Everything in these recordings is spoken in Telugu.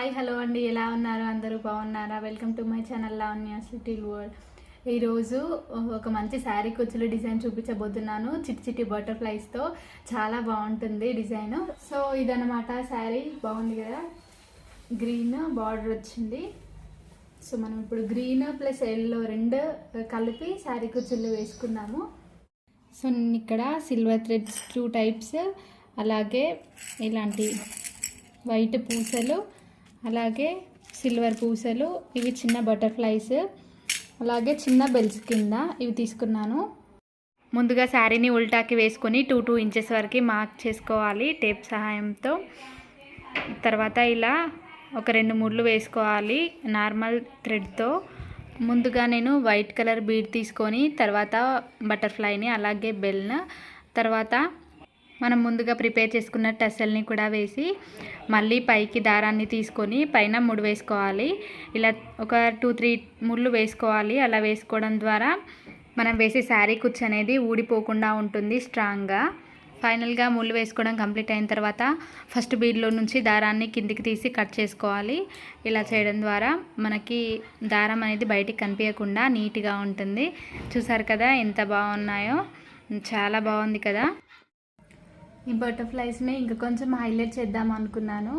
హాయ్ హలో అండి, ఎలా ఉన్నారు? అందరూ బాగున్నారా? Welcome to my channel Lavanya little world. ఈరోజు ఒక మంచి శారీ కుచ్చులు డిజైన్ చూపించబోతున్నాను. చిట్టి చిట్టి బటర్ఫ్లైస్తో చాలా బాగుంటుంది డిజైన్. సో ఇదన్నమాట శారీ. బాగుంది కదా, గ్రీన్ బార్డర్ వచ్చింది. సో మనం ఇప్పుడు గ్రీన్ ప్లస్ ఎల్లో రెండు కలిపి శారీ కుచ్చులు వేసుకున్నాము. సో నేను ఇక్కడ సిల్వర్ థ్రెడ్స్ 2 టైప్స్, అలాగే ఇలాంటి వైట్ పూసలు, అలాగే సిల్వర్ పూసలు, ఇవి చిన్న బటర్ఫ్లైస్, అలాగే చిన్న బెల్స్ కింద ఇవి తీసుకున్నాను. ముందుగా శారీని ఉల్టాకి వేసుకొని 2 ఇంచెస్ వరకు మార్క్ చేసుకోవాలి టేప్ సహాయంతో. తర్వాత ఇలా ఒక 2 ముళ్ళు వేసుకోవాలి నార్మల్ థ్రెడ్తో. ముందుగా నేను వైట్ కలర్ బీడ్ తీసుకొని తర్వాత బటర్ఫ్లైని, అలాగే బెల్ని, తర్వాత మనం ముందుగా ప్రిపేర్ చేసుకున్న టెసల్ని కూడా వేసి మళ్ళీ పైకి దారాన్ని తీసుకొని పైన ముడి వేసుకోవాలి. ఇలా ఒక 2-3 ముళ్ళు వేసుకోవాలి. అలా వేసుకోవడం ద్వారా మనం వేసే శారీ కుచ్చు అనేది ఊడిపోకుండా ఉంటుంది స్ట్రాంగ్గా. ఫైనల్గా ముళ్ళు వేసుకోవడం కంప్లీట్ అయిన తర్వాత ఫస్ట్ బీడ్లో నుంచి దారాన్ని కిందికి తీసి కట్ చేసుకోవాలి. ఇలా చేయడం ద్వారా మనకి దారం అనేది బయటికి కనిపించకుండా నీట్గా ఉంటుంది. చూసారు కదా ఎంత బాగున్నాయో, చాలా బాగుంది కదా. ఈ బటర్ఫ్లైస్ని ఇంకా కొంచెం హైలైట్ చేద్దాం అనుకున్నాను,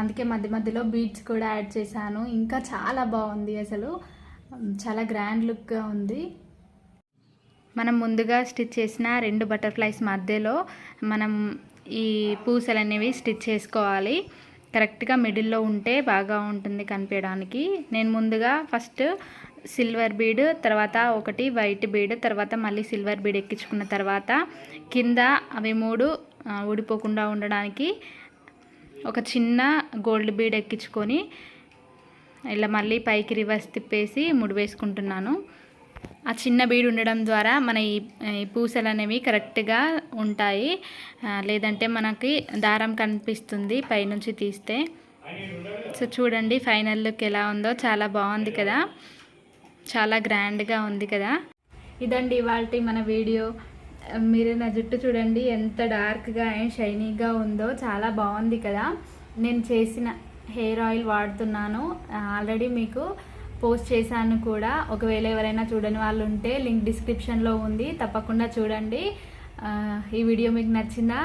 అందుకే మధ్య మధ్యలో బీడ్స్ కూడా యాడ్ చేశాను. ఇంకా చాలా బాగుంది, అసలు చాలా గ్రాండ్ లుక్గా ఉంది. మనం ముందుగా స్టిచ్ చేసిన 2 బటర్ఫ్లైస్ మధ్యలో మనం ఈ పూసలు అనేవి స్టిచ్ చేసుకోవాలి. కరెక్ట్గా మిడిల్లో ఉంటే బాగా ఉంటుంది కనిపించడానికి. నేను ముందుగా ఫస్ట్ సిల్వర్ బీడ్, తర్వాత ఒకటి వైట్ బీడ్, తర్వాత మళ్ళీ సిల్వర్ బీడ్ ఎక్కించుకున్న తర్వాత కింద అవి 3 ఊడిపోకుండా ఉండడానికి ఒక చిన్న గోల్డ్ బీడ్ ఎక్కించుకొని ఇలా మళ్ళీ పైకి రివర్స్ తిప్పేసి ముడి వేసుకుంటున్నాను. ఆ చిన్న బీడ్ ఉండడం ద్వారా మన ఈ పూసలు అనేవి కరెక్ట్గా ఉంటాయి, లేదంటే మనకి దారం కనిపిస్తుంది పైనుంచి తీస్తే. సో చూడండి ఫైనల్ లుక్ ఎలా ఉందో, చాలా బాగుంది కదా, చాలా గ్రాండ్గా ఉంది కదా. ఇదండి ఇవాల్టి మన వీడియో. మీరు నా జుట్టు చూడండి ఎంత డార్క్గా అండ్ షైనీగా ఉందో, చాలా బాగుంది కదా. నేను చేసిన హెయిర్ ఆయిల్ వాడుతున్నాను, ఆల్రెడీ మీకు పోస్ట్ చేశాను కూడా. ఒకవేళ ఎవరైనా చూడని వాళ్ళు ఉంటే లింక్ డిస్క్రిప్షన్లో ఉంది, తప్పకుండా చూడండి. ఈ వీడియో మీకు నచ్చిందా?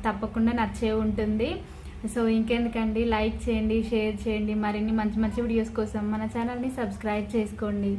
తప్పకుండా నచ్చే ఉంటుంది. సో ఇంకెందుకండి, లైక్ చేయండి, షేర్ చేయండి. మరిన్ని మంచి మంచి వీడియోస్ కోసం మన ఛానల్ని సబ్స్క్రైబ్ చేసుకోండి.